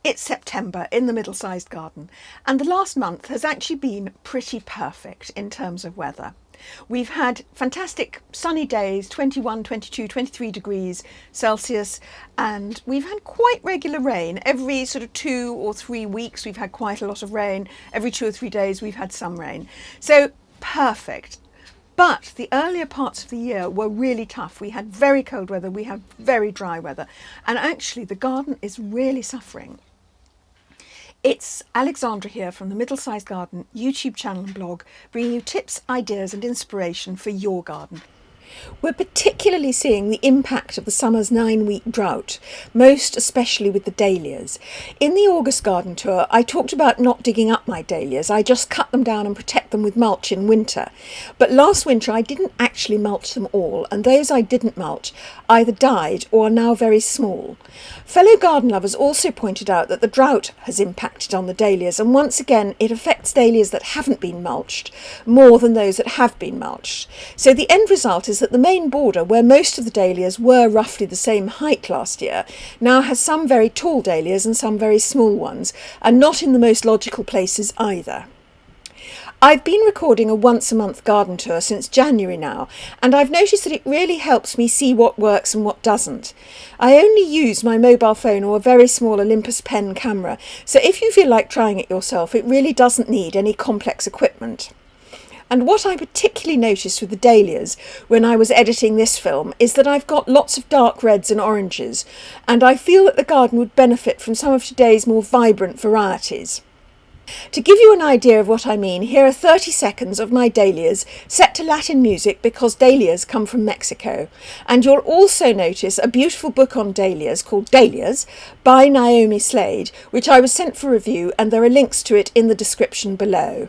It's September in the Middlesized Garden, and the last month has actually been pretty perfect in terms of weather. We've had fantastic sunny days, 21, 22, 23 degrees Celsius, and we've had quite regular rain. Every sort of 2 or 3 weeks we've had quite a lot of rain. Every 2 or 3 days we've had some rain. So perfect. But the earlier parts of the year were really tough. We had very cold weather, we had very dry weather, and actually the garden is really suffering. It's Alexandra here from the Middlesized Garden YouTube channel and blog, bringing you tips, ideas and inspiration for your garden. We're particularly seeing the impact of the summer's 9-week drought, most especially with the dahlias. In the August garden tour, I talked about not digging up my dahlias. I just cut them down and protect them with mulch in winter. But last winter I didn't actually mulch them all, and those I didn't mulch either died or are now very small. Fellow garden lovers also pointed out that the drought has impacted on the dahlias, and once again it affects dahlias that haven't been mulched more than those that have been mulched. So the end result is that the main border, where most of the dahlias were roughly the same height last year, now has some very tall dahlias and some very small ones, and not in the most logical places either. I've been recording a once-a-month garden tour since January now, and I've noticed that it really helps me see what works and what doesn't. I only use my mobile phone or a very small Olympus pen camera, so if you feel like trying it yourself, it really doesn't need any complex equipment. And what I particularly noticed with the dahlias when I was editing this film is that I've got lots of dark reds and oranges, and I feel that the garden would benefit from some of today's more vibrant varieties. To give you an idea of what I mean, here are 30 seconds of my dahlias set to Latin music because dahlias come from Mexico. And you'll also notice a beautiful book on dahlias called Dahlias by Naomi Slade, which I was sent for review, and there are links to it in the description below.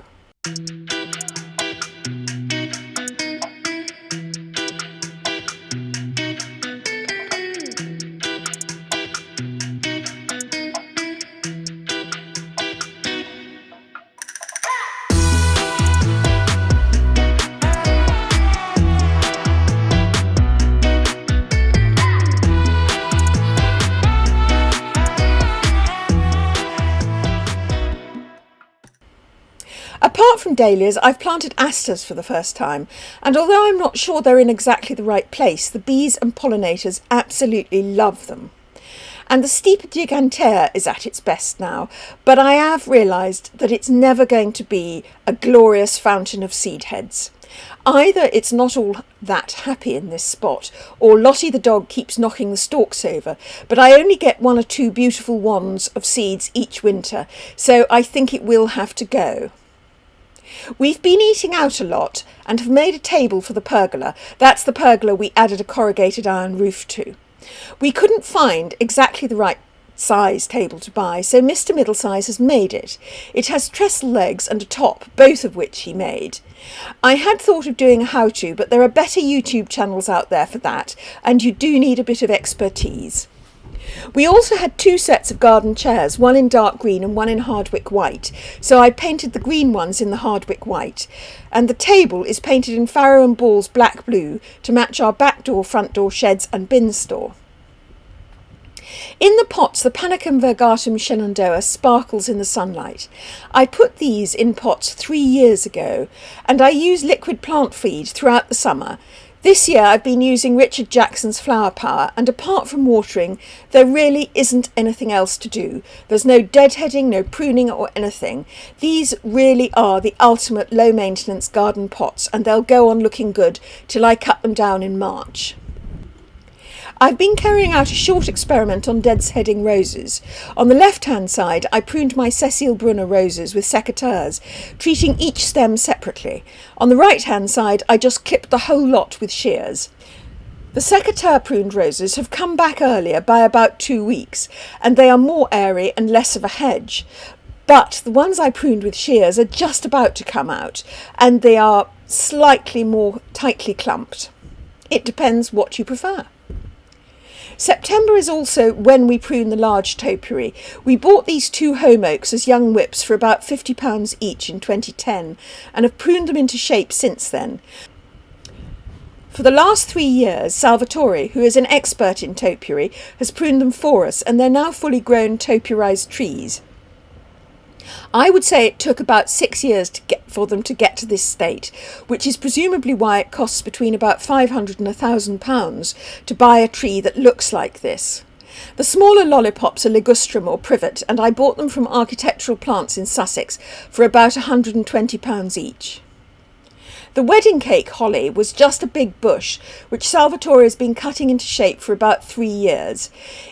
Apart from dahlias, I've planted asters for the first time, and although I'm not sure they're in exactly the right place, the bees and pollinators absolutely love them. And the Stipa gigantea is at its best now, but I have realised that it's never going to be a glorious fountain of seed heads. Either it's not all that happy in this spot, or Lottie the dog keeps knocking the stalks over, but I only get 1 or 2 beautiful wands of seeds each winter, so I think it will have to go. We've been eating out a lot and have made a table for the pergola. That's the pergola we added a corrugated iron roof to. We couldn't find exactly the right size table to buy, so Mr. Middlesize has made it. It has trestle legs and a top, both of which he made. I had thought of doing a how-to, but there are better YouTube channels out there for that, and you do need a bit of expertise. We also had 2 sets of garden chairs, one in dark green and one in hardwick white, so I painted the green ones in the hardwick white, and the table is painted in Farrow and Ball's black blue to match our back door, front door, sheds and bin store. In the pots, the Panicum virgatum shenandoah sparkles in the sunlight. I put these in pots 3 years ago, and I use liquid plant feed throughout the summer. This year I've been using Richard Jackson's Flower Power, and apart from watering, there really isn't anything else to do. There's no deadheading, no pruning or anything. These really are the ultimate low-maintenance garden pots, and they'll go on looking good till I cut them down in March. I've been carrying out a short experiment on deadheading roses. On the left-hand side, I pruned my Cecile Brunner roses with secateurs, treating each stem separately. On the right-hand side, I just clipped the whole lot with shears. The secateur pruned roses have come back earlier by about 2 weeks, and they are more airy and less of a hedge. But the ones I pruned with shears are just about to come out, and they are slightly more tightly clumped. It depends what you prefer. September is also when we prune the large topiary. We bought these 2 home oaks as young whips for about £50 each in 2010 and have pruned them into shape since then. For the last 3 years, Salvatore, who is an expert in topiary, has pruned them for us, and they're now fully grown topiarised trees. I would say it took about 6 years for them to get to this state, which is presumably why it costs between about £500 and £1,000 to buy a tree that looks like this. The smaller lollipops are ligustrum or privet, and I bought them from Architectural Plants in Sussex for about £120 each. The wedding cake holly was just a big bush, which Salvatore has been cutting into shape for about 3 years.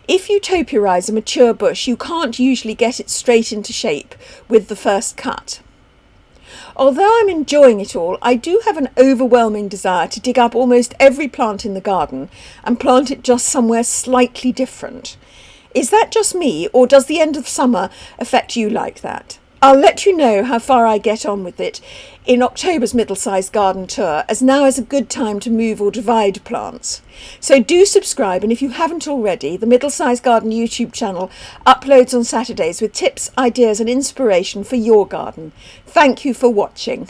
If you topiarise a mature bush, you can't usually get it straight into shape with the first cut. Although I'm enjoying it all, I do have an overwhelming desire to dig up almost every plant in the garden and plant it just somewhere slightly different. Is that just me, or does the end of summer affect you like that? I'll let you know how far I get on with it in October's Middlesized Garden tour, as now is a good time to move or divide plants. So do subscribe, and if you haven't already, the Middlesized Garden YouTube channel uploads on Saturdays with tips, ideas and inspiration for your garden. Thank you for watching.